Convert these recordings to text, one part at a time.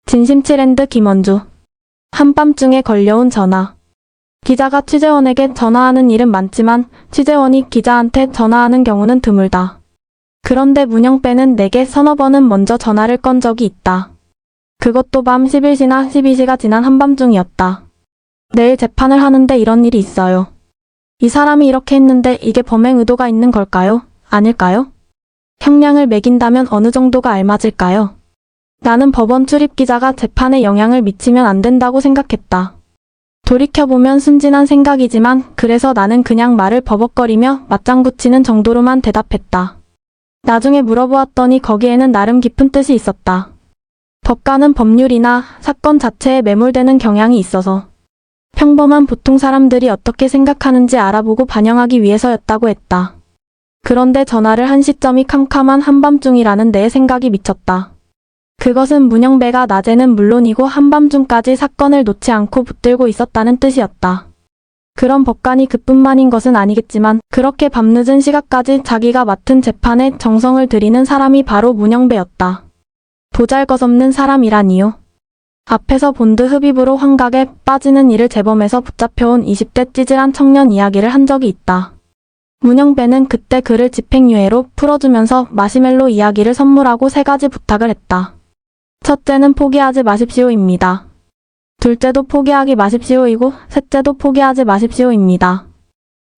진심치랜드 김원주. 한밤중에 걸려온 전화. 기자가 취재원에게 전화하는 일은 많지만 취재원이 기자한테 전화하는 경우는 드물다. 그런데 문영배는 내게 서너 번은 먼저 전화를 건 적이 있다. 그것도 밤 11시나 12시가 지난 한밤중이었다. 내일 재판을 하는데 이런 일이 있어요. 이 사람이 이렇게 했는데 이게 범행 의도가 있는 걸까요? 아닐까요? 형량을 매긴다면 어느 정도가 알맞을까요? 나는 법원 출입 기자가 재판에 영향을 미치면 안 된다고 생각했다. 돌이켜보면 순진한 생각이지만 그래서 나는 그냥 말을 버벅거리며 맞장구 치는 정도로만 대답했다. 나중에 물어보았더니 거기에는 나름 깊은 뜻이 있었다. 법관은 법률이나 사건 자체에 매몰되는 경향이 있어서 평범한 보통 사람들이 어떻게 생각하는지 알아보고 반영하기 위해서였다고 했다. 그런데 전화를 한 시점이 캄캄한 한밤중이라는 내 생각이 미쳤다. 그것은 문영배가 낮에는 물론이고 한밤중까지 사건을 놓지 않고 붙들고 있었다는 뜻이었다. 그런 법관이 그뿐만인 것은 아니겠지만 그렇게 밤늦은 시각까지 자기가 맡은 재판에 정성을 들이는 사람이 바로 문영배였다. 보잘것없는 사람이라니요. 앞에서 본 듯 흡입으로 환각에 빠지는 일을 재범해서 붙잡혀온 20대 찌질한 청년 이야기를 한 적이 있다. 문영배는 그때 그를 집행유예로 풀어주면서 마시멜로 이야기를 선물하고 3가지 부탁을 했다. 첫째는 포기하지 마십시오입니다. 둘째도 포기하지 마십시오이고 셋째도 포기하지 마십시오입니다.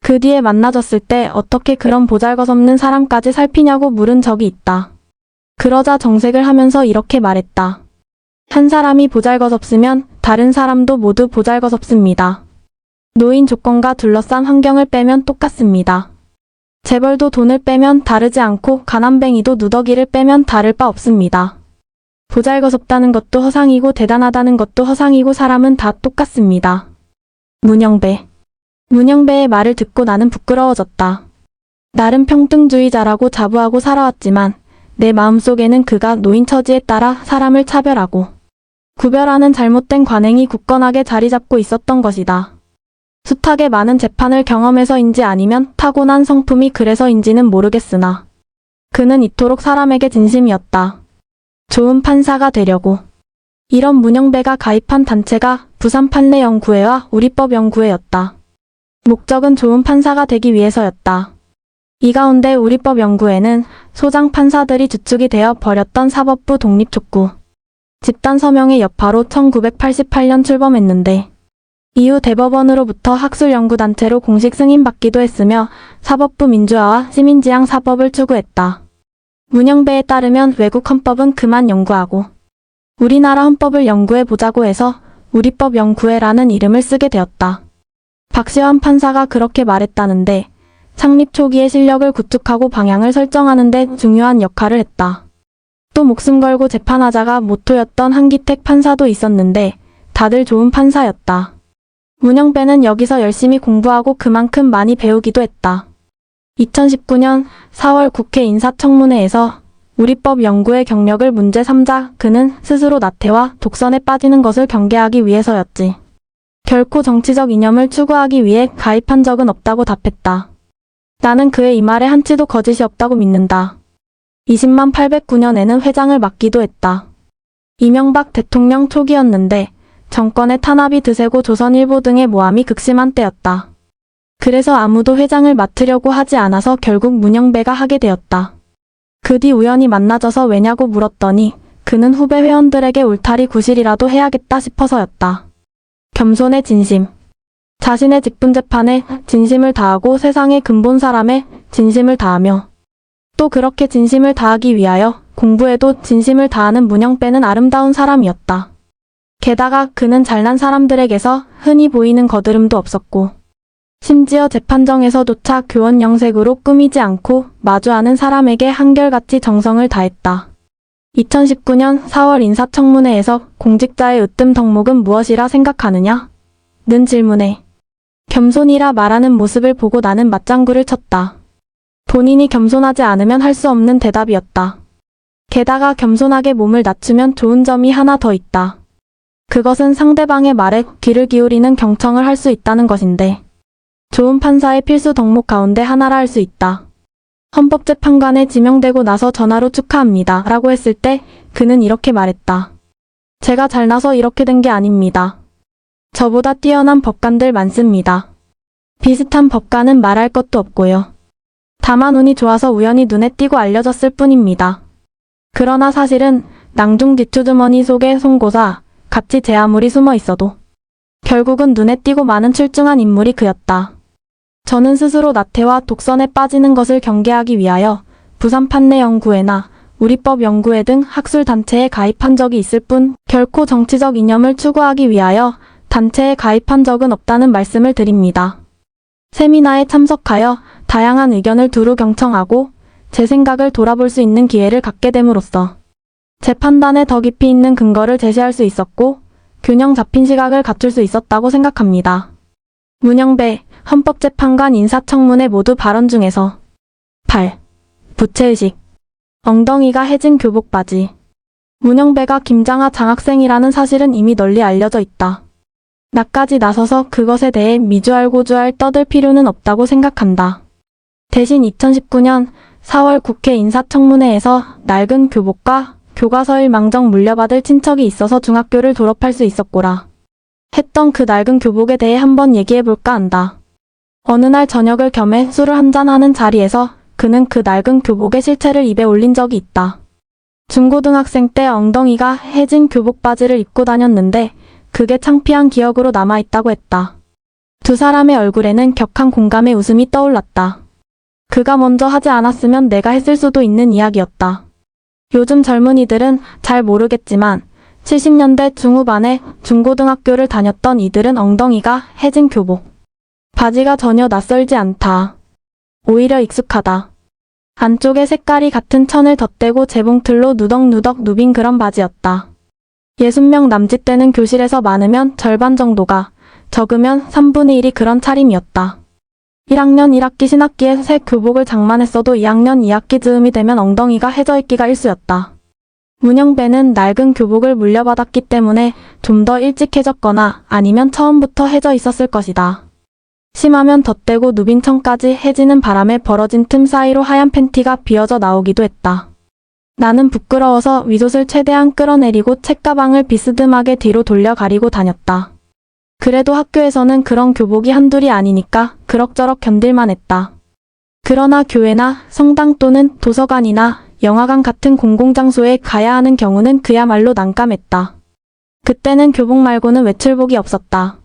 그 뒤에 만나졌을 때 어떻게 그런 보잘것없는 사람까지 살피냐고 물은 적이 있다. 그러자 정색을 하면서 이렇게 말했다. 한 사람이 보잘것없으면 다른 사람도 모두 보잘것없습니다. 노인 조건과 둘러싼 환경을 빼면 똑같습니다. 재벌도 돈을 빼면 다르지 않고 가난뱅이도 누더기를 빼면 다를 바 없습니다. 보잘것없다는 것도 허상이고 대단하다는 것도 허상이고 사람은 다 똑같습니다. 문영배. 문영배의 말을 듣고 나는 부끄러워졌다. 나름 평등주의자라고 자부하고 살아왔지만 내 마음속에는 그가 노인 처지에 따라 사람을 차별하고 구별하는 잘못된 관행이 굳건하게 자리 잡고 있었던 것이다. 숱하게 많은 재판을 경험해서인지 아니면 타고난 성품이 그래서인지는 모르겠으나 그는 이토록 사람에게 진심이었다. 좋은 판사가 되려고. 이런 문영배가 가입한 단체가 부산판례연구회와 우리법연구회였다. 목적은 좋은 판사가 되기 위해서였다. 이 가운데 우리법연구회는 소장 판사들이 주축이 되어 벌였던 사법부 독립촉구 집단 서명의 여파로 1988년 출범했는데 이후 대법원으로부터 학술연구단체로 공식 승인받기도 했으며 사법부 민주화와 시민지향 사법을 추구했다. 문영배에 따르면 외국 헌법은 그만 연구하고 우리나라 헌법을 연구해보자고 해서 우리법연구회라는 이름을 쓰게 되었다. 박시환 판사가 그렇게 말했다는데 창립 초기에 실력을 구축하고 방향을 설정하는 데 중요한 역할을 했다. 또 목숨 걸고 재판하자가 모토였던 한기택 판사도 있었는데 다들 좋은 판사였다. 문영배는 여기서 열심히 공부하고 그만큼 많이 배우기도 했다. 2019년 4월 국회 인사청문회에서 우리법 연구의 경력을 문제 삼자 그는 스스로 나태와 독선에 빠지는 것을 경계하기 위해서였지. 결코 정치적 이념을 추구하기 위해 가입한 적은 없다고 답했다. 나는 그의 이 말에 한치도 거짓이 없다고 믿는다. 20만 809년에는 회장을 맡기도 했다. 이명박 대통령 초기였는데 정권의 탄압이 드세고 조선일보 등의 모함이 극심한 때였다. 그래서 아무도 회장을 맡으려고 하지 않아서 결국 문영배가 하게 되었다. 그 뒤 우연히 만나져서 왜냐고 물었더니 그는 후배 회원들에게 울타리 구실이라도 해야겠다 싶어서였다. 겸손의 진심. 자신의 직분재판에 진심을 다하고 세상의 근본 사람에 진심을 다하며 또 그렇게 진심을 다하기 위하여 공부에도 진심을 다하는 문영배는 아름다운 사람이었다. 게다가 그는 잘난 사람들에게서 흔히 보이는 거드름도 없었고 심지어 재판정에서조차 교원 영색으로 꾸미지 않고 마주하는 사람에게 한결같이 정성을 다했다. 2019년 4월 인사청문회에서 공직자의 으뜸 덕목은 무엇이라 생각하느냐? 는 질문에 겸손이라 말하는 모습을 보고 나는 맞장구를 쳤다. 본인이 겸손하지 않으면 할 수 없는 대답이었다. 게다가 겸손하게 몸을 낮추면 좋은 점이 하나 더 있다. 그것은 상대방의 말에 귀를 기울이는 경청을 할 수 있다는 것인데 좋은 판사의 필수 덕목 가운데 하나라 할 수 있다. 헌법재판관에 지명되고 나서 전화로 축하합니다 라고 했을 때 그는 이렇게 말했다. 제가 잘나서 이렇게 된 게 아닙니다. 저보다 뛰어난 법관들 많습니다. 비슷한 법관은 말할 것도 없고요. 다만 운이 좋아서 우연히 눈에 띄고 알려졌을 뿐입니다. 그러나 사실은 낭중 뒷주주머니 속에 송고사, 같이 제 아무리 숨어 있어도 결국은 눈에 띄고 많은 출중한 인물이 그였다. 저는 스스로 나태와 독선에 빠지는 것을 경계하기 위하여 부산 판례연구회나 우리법연구회 등 학술단체에 가입한 적이 있을 뿐 결코 정치적 이념을 추구하기 위하여 단체에 가입한 적은 없다는 말씀을 드립니다. 세미나에 참석하여 다양한 의견을 두루 경청하고 제 생각을 돌아볼 수 있는 기회를 갖게 됨으로써 제 판단에 더 깊이 있는 근거를 제시할 수 있었고 균형 잡힌 시각을 갖출 수 있었다고 생각합니다. 문영배 헌법재판관 인사청문회 모두 발언 중에서 8. 부채의식 엉덩이가 해진 교복 바지 문영배가 김장하 장학생이라는 사실은 이미 널리 알려져 있다. 나까지 나서서 그것에 대해 미주알고주알 떠들 필요는 없다고 생각한다. 대신 2019년 4월 국회 인사청문회에서 낡은 교복과 교과서일 망정 물려받을 친척이 있어서 중학교를 졸업할 수 있었고라 했던 그 낡은 교복에 대해 한번 얘기해볼까 한다. 어느 날 저녁을 겸해 술을 한잔하는 자리에서 그는 그 낡은 교복의 실체를 입에 올린 적이 있다. 중고등학생 때 엉덩이가 해진 교복 바지를 입고 다녔는데 그게 창피한 기억으로 남아있다고 했다. 두 사람의 얼굴에는 격한 공감의 웃음이 떠올랐다. 그가 먼저 하지 않았으면 내가 했을 수도 있는 이야기였다. 요즘 젊은이들은 잘 모르겠지만 70년대 중후반에 중고등학교를 다녔던 이들은 엉덩이가 해진 교복 바지가 전혀 낯설지 않다. 오히려 익숙하다. 안쪽에 색깔이 같은 천을 덧대고 재봉틀로 누덕누덕 누빈 그런 바지였다. 60명 남짓되는 교실에서 많으면 절반 정도가, 적으면 3분의 1이 그런 차림이었다. 1학년 1학기 신학기에 새 교복을 장만했어도 2학년 2학기 즈음이 되면 엉덩이가 해져 있기가 일쑤였다. 문영배는 낡은 교복을 물려받았기 때문에 좀 더 일찍 해졌거나 아니면 처음부터 해져 있었을 것이다. 심하면 덧대고 누빈 천까지 해지는 바람에 벌어진 틈 사이로 하얀 팬티가 비어져 나오기도 했다. 나는 부끄러워서 위옷을 최대한 끌어내리고 책가방을 비스듬하게 뒤로 돌려 가리고 다녔다. 그래도 학교에서는 그런 교복이 한둘이 아니니까 그럭저럭 견딜만 했다. 그러나 교회나 성당 또는 도서관이나 영화관 같은 공공장소에 가야 하는 경우는 그야말로 난감했다. 그때는 교복 말고는 외출복이 없었다.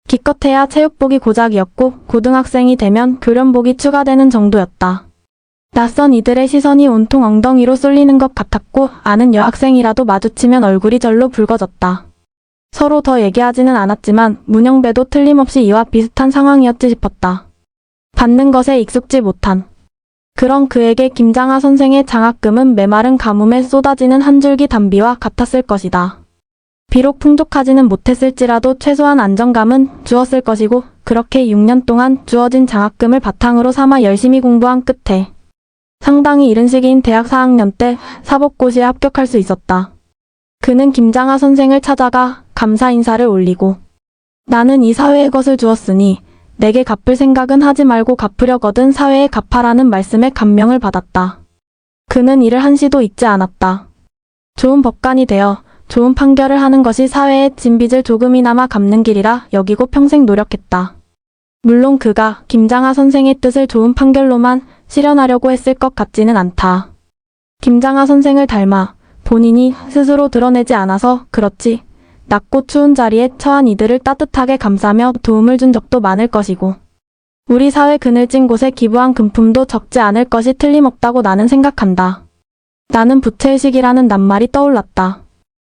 기껏해야 체육복이 고작이었고 고등학생이 되면 교련복이 추가되는 정도였다. 낯선 이들의 시선이 온통 엉덩이로 쏠리는 것 같았고 아는 여학생이라도 마주치면 얼굴이 절로 붉어졌다. 서로 더 얘기하지는 않았지만 문영배도 틀림없이 이와 비슷한 상황이었지 싶었다. 받는 것에 익숙지 못한. 그런 그에게 김장하 선생의 장학금은 메마른 가뭄에 쏟아지는 한 줄기 단비와 같았을 것이다. 비록 풍족하지는 못했을지라도 최소한 안정감은 주었을 것이고 그렇게 6년 동안 주어진 장학금을 바탕으로 삼아 열심히 공부한 끝에 상당히 이른 시기인 대학 4학년 때 사법고시에 합격할 수 있었다. 그는 김장하 선생을 찾아가 감사 인사를 올리고 나는 이 사회에 것을 주었으니 내게 갚을 생각은 하지 말고 갚으려거든 사회에 갚아라는 말씀에 감명을 받았다. 그는 이를 한시도 잊지 않았다. 좋은 법관이 되어 좋은 판결을 하는 것이 사회의 진빚을 조금이나마 갚는 길이라 여기고 평생 노력했다. 물론 그가 김장하 선생의 뜻을 좋은 판결로만 실현하려고 했을 것 같지는 않다. 김장하 선생을 닮아 본인이 스스로 드러내지 않아서 그렇지 낮고 추운 자리에 처한 이들을 따뜻하게 감싸며 도움을 준 적도 많을 것이고 우리 사회 그늘진 곳에 기부한 금품도 적지 않을 것이 틀림없다고 나는 생각한다. 나는 부채의식이라는 낱말이 떠올랐다.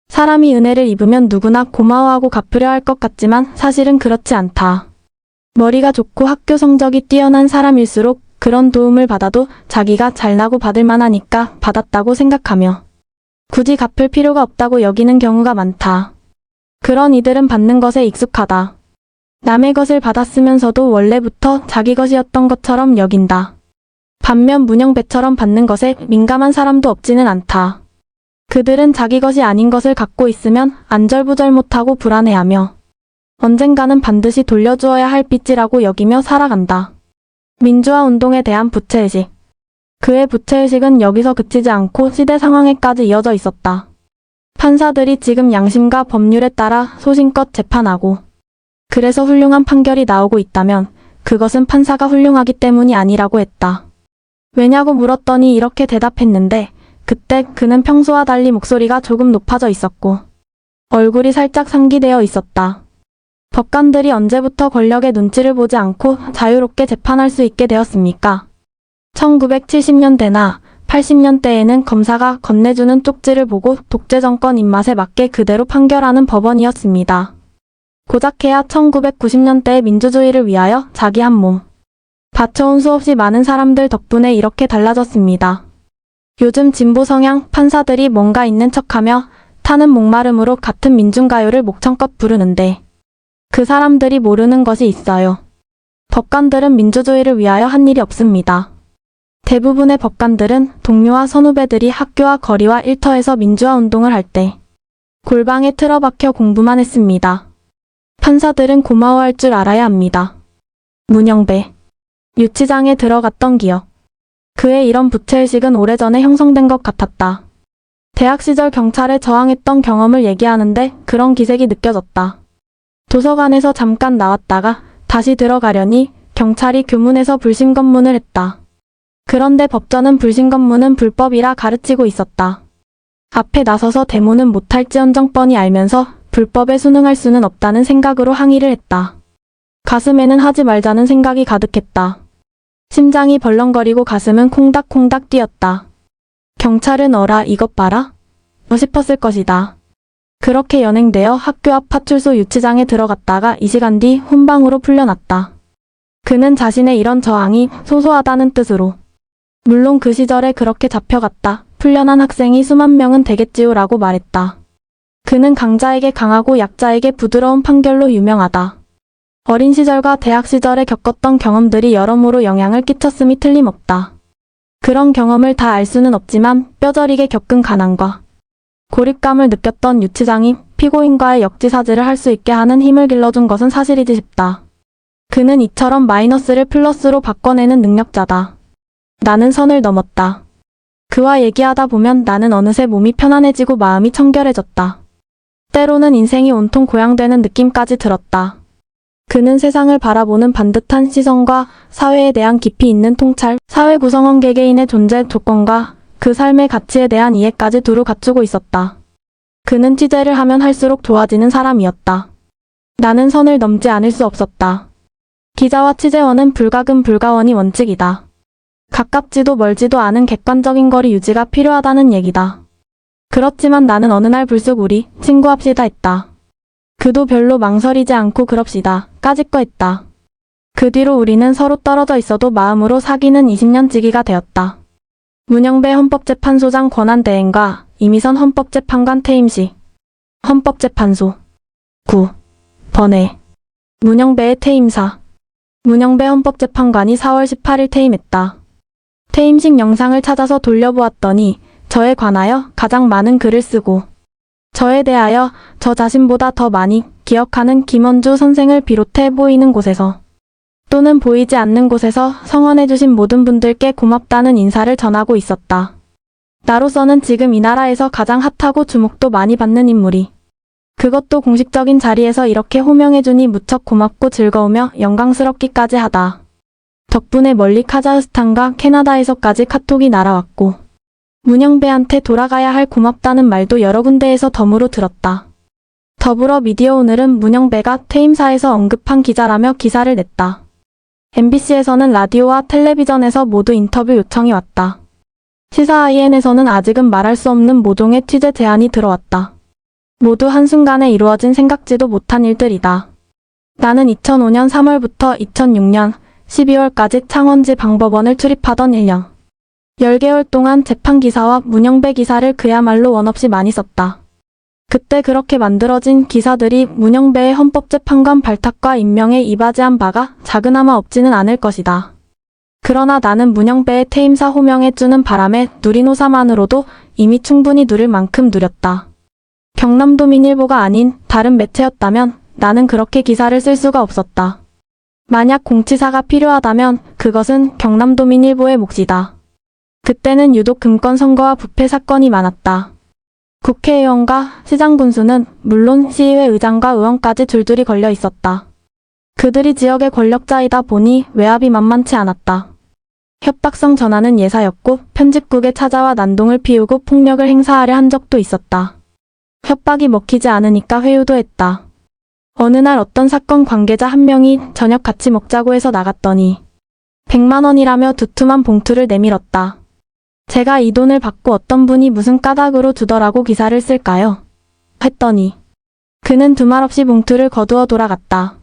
사람이 은혜를 입으면 누구나 고마워하고 갚으려 할 것 같지만 사실은 그렇지 않다. 머리가 좋고 학교 성적이 뛰어난 사람일수록 그런 도움을 받아도 자기가 잘나고 받을 만하니까 받았다고 생각하며 굳이 갚을 필요가 없다고 여기는 경우가 많다. 그런 이들은 받는 것에 익숙하다. 남의 것을 받았으면서도 원래부터 자기 것이었던 것처럼 여긴다. 반면 문영배처럼 받는 것에 민감한 사람도 없지는 않다. 그들은 자기 것이 아닌 것을 갖고 있으면 안절부절 못하고 불안해하며 언젠가는 반드시 돌려주어야 할 빚이라고 여기며 살아간다. 민주화 운동에 대한 부채의식. 그의 부채의식은 여기서 그치지 않고 시대 상황에까지 이어져 있었다. 판사들이 지금 양심과 법률에 따라 소신껏 재판하고 그래서 훌륭한 판결이 나오고 있다면 그것은 판사가 훌륭하기 때문이 아니라고 했다. 왜냐고 물었더니 이렇게 대답했는데 그때 그는 평소와 달리 목소리가 조금 높아져 있었고 얼굴이 살짝 상기되어 있었다. 법관들이 언제부터 권력의 눈치를 보지 않고 자유롭게 재판할 수 있게 되었습니까? 1970년대나 80년대에는 검사가 건네주는 쪽지를 보고 독재 정권 입맛에 맞게 그대로 판결하는 법원이었습니다. 고작해야 1990년대의 민주주의를 위하여 자기 한 몸 바쳐온 수없이 많은 사람들 덕분에 이렇게 달라졌습니다. 요즘 진보 성향 판사들이 뭔가 있는 척하며 타는 목마름으로 같은 민중가요를 목청껏 부르는데 그 사람들이 모르는 것이 있어요. 법관들은 민주주의를 위하여 한 일이 없습니다. 대부분의 법관들은 동료와 선후배들이 학교와 거리와 일터에서 민주화 운동을 할 때 골방에 틀어박혀 공부만 했습니다. 판사들은 고마워할 줄 알아야 합니다. 문영배. 유치장에 들어갔던 기억. 그의 이런 부채의식은 오래전에 형성된 것 같았다. 대학 시절 경찰에 저항했던 경험을 얘기하는데 그런 기색이 느껴졌다. 도서관에서 잠깐 나왔다가 다시 들어가려니 경찰이 교문에서 불신검문을 했다. 그런데 법전은 불신검문은 불법이라 가르치고 있었다. 앞에 나서서 대모는 못할지언정 뻔히 알면서 불법에 순응할 수는 없다는 생각으로 항의를 했다. 가슴에는 하지 말자는 생각이 가득했다. 심장이 벌렁거리고 가슴은 콩닥콩닥 뛰었다. 경찰은 어라 이것 봐라? 싶었을 것이다. 그렇게 연행되어 학교 앞 파출소 유치장에 들어갔다가 2시간 뒤 혼방으로 풀려났다. 그는 자신의 이런 저항이 소소하다는 뜻으로 물론 그 시절에 그렇게 잡혀갔다. 풀려난 학생이 수만 명은 되겠지요라고 말했다. 그는 강자에게 강하고 약자에게 부드러운 판결로 유명하다. 어린 시절과 대학 시절에 겪었던 경험들이 여러모로 영향을 끼쳤음이 틀림없다. 그런 경험을 다 알 수는 없지만 뼈저리게 겪은 가난과 고립감을 느꼈던 유치장이 피고인과의 역지사지를 할 수 있게 하는 힘을 길러준 것은 사실이지 싶다. 그는 이처럼 마이너스를 플러스로 바꿔내는 능력자다. 나는 선을 넘었다. 그와 얘기하다 보면 나는 어느새 몸이 편안해지고 마음이 청결해졌다. 때로는 인생이 온통 고양되는 느낌까지 들었다. 그는 세상을 바라보는 반듯한 시선과 사회에 대한 깊이 있는 통찰, 사회 구성원 개개인의 존재 조건과 그 삶의 가치에 대한 이해까지 두루 갖추고 있었다. 그는 취재를 하면 할수록 좋아지는 사람이었다. 나는 선을 넘지 않을 수 없었다. 기자와 취재원은 불가금 불가원이 원칙이다. 가깝지도 멀지도 않은 객관적인 거리 유지가 필요하다는 얘기다. 그렇지만 나는 어느 날 불쑥 우리 친구합시다 했다. 그도 별로 망설이지 않고 그럽시다 까짓거 했다. 그 뒤로 우리는 서로 떨어져 있어도 마음으로 사귀는 20년 지기가 되었다. 문영배 헌법재판소장 권한대행과 이미선 헌법재판관 퇴임식. 헌법재판소 9. 번외. 문영배의 퇴임사. 문영배 헌법재판관이 4월 18일 퇴임했다. 퇴임식 영상을 찾아서 돌려보았더니 저에 관하여 가장 많은 글을 쓰고 저에 대하여 저 자신보다 더 많이 기억하는 김원주 선생을 비롯해 보이는 곳에서 또는 보이지 않는 곳에서 성원해주신 모든 분들께 고맙다는 인사를 전하고 있었다. 나로서는 지금 이 나라에서 가장 핫하고 주목도 많이 받는 인물이 그것도 공식적인 자리에서 이렇게 호명해주니 무척 고맙고 즐거우며 영광스럽기까지 하다. 덕분에 멀리 카자흐스탄과 캐나다에서까지 카톡이 날아왔고 문영배한테 돌아가야 할 고맙다는 말도 여러 군데에서 덤으로 들었다. 더불어 미디어 오늘은 문영배가 퇴임사에서 언급한 기자라며 기사를 냈다. MBC에서는 라디오와 텔레비전에서 모두 인터뷰 요청이 왔다. 시사 IN에서는 아직은 말할 수 없는 모종의 취재 제안이 들어왔다. 모두 한순간에 이루어진 생각지도 못한 일들이다. 나는 2005년 3월부터 2006년 12월까지 창원지방법원을 출입하던 1년 10개월 동안 재판기사와 문영배 기사를 그야말로 원없이 많이 썼다. 그때 그렇게 만들어진 기사들이 문영배의 헌법재판관 발탁과 임명에 이바지한 바가 작은아마 없지는 않을 것이다. 그러나 나는 문영배의 퇴임사 호명해주는 바람에 누린 호사만으로도 이미 충분히 누릴 만큼 누렸다. 경남도민일보가 아닌 다른 매체였다면 나는 그렇게 기사를 쓸 수가 없었다. 만약 공치사가 필요하다면 그것은 경남도민일보의 몫이다. 그때는 유독 금권 선거와 부패 사건이 많았다. 국회의원과 시장 군수는 물론 시의회 의장과 의원까지 줄줄이 걸려 있었다. 그들이 지역의 권력자이다 보니 외압이 만만치 않았다. 협박성 전화는 예사였고 편집국에 찾아와 난동을 피우고 폭력을 행사하려 한 적도 있었다. 협박이 먹히지 않으니까 회유도 했다. 어느 날 어떤 사건 관계자 한 명이 저녁 같이 먹자고 해서 나갔더니 100만 원이라며 두툼한 봉투를 내밀었다. 제가 이 돈을 받고 어떤 분이 무슨 까닭으로 주더라고 기사를 쓸까요? 했더니 그는 두말 없이 봉투를 거두어 돌아갔다.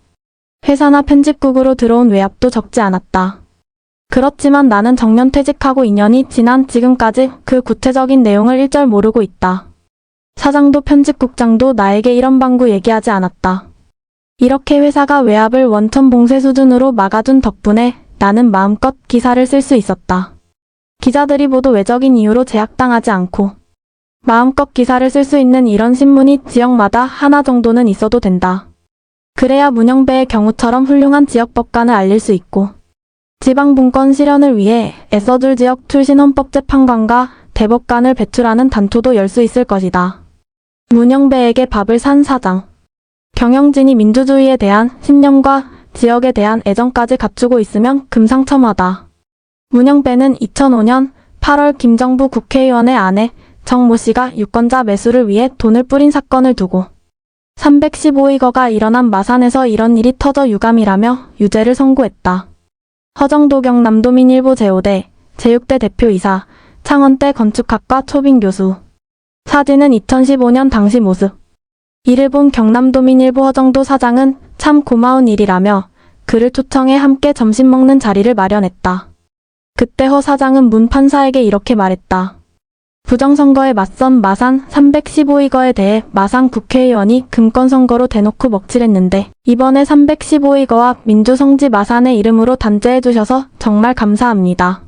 회사나 편집국으로 들어온 외압도 적지 않았다. 그렇지만 나는 정년퇴직하고 2년이 지난 지금까지 그 구체적인 내용을 일절 모르고 있다. 사장도 편집국장도 나에게 이런 방구 얘기하지 않았다. 이렇게 회사가 외압을 원천 봉쇄 수준으로 막아준 덕분에 나는 마음껏 기사를 쓸 수 있었다. 기자들이 모두 외적인 이유로 제약당하지 않고 마음껏 기사를 쓸 수 있는 이런 신문이 지역마다 하나 정도는 있어도 된다. 그래야 문영배의 경우처럼 훌륭한 지역법관을 알릴 수 있고 지방분권 실현을 위해 애써줄 지역 출신 헌법재판관과 대법관을 배출하는 단초도 열 수 있을 것이다. 문영배에게 밥을 산 사장. 경영진이 민주주의에 대한 신념과 지역에 대한 애정까지 갖추고 있으면 금상첨화다. 문영배는 2005년 8월 김정부 국회의원의 아내 정모 씨가 유권자 매수를 위해 돈을 뿌린 사건을 두고 315의거가 일어난 마산에서 이런 일이 터져 유감이라며 유죄를 선고했다. 허정도경 남도민일보 제5대, 제6대 대표이사, 창원대 건축학과 초빙 교수. 사진은 2015년 당시 모습. 이를 본 경남도민일보 허정도 사장은 참 고마운 일이라며 그를 초청해 함께 점심 먹는 자리를 마련했다. 그때 허 사장은 문 판사에게 이렇게 말했다. 부정선거에 맞선 마산 315의거에 대해 마산 국회의원이 금권선거로 대놓고 먹칠했는데 이번에 315의거와 민주성지 마산의 이름으로 단죄해 주셔서 정말 감사합니다.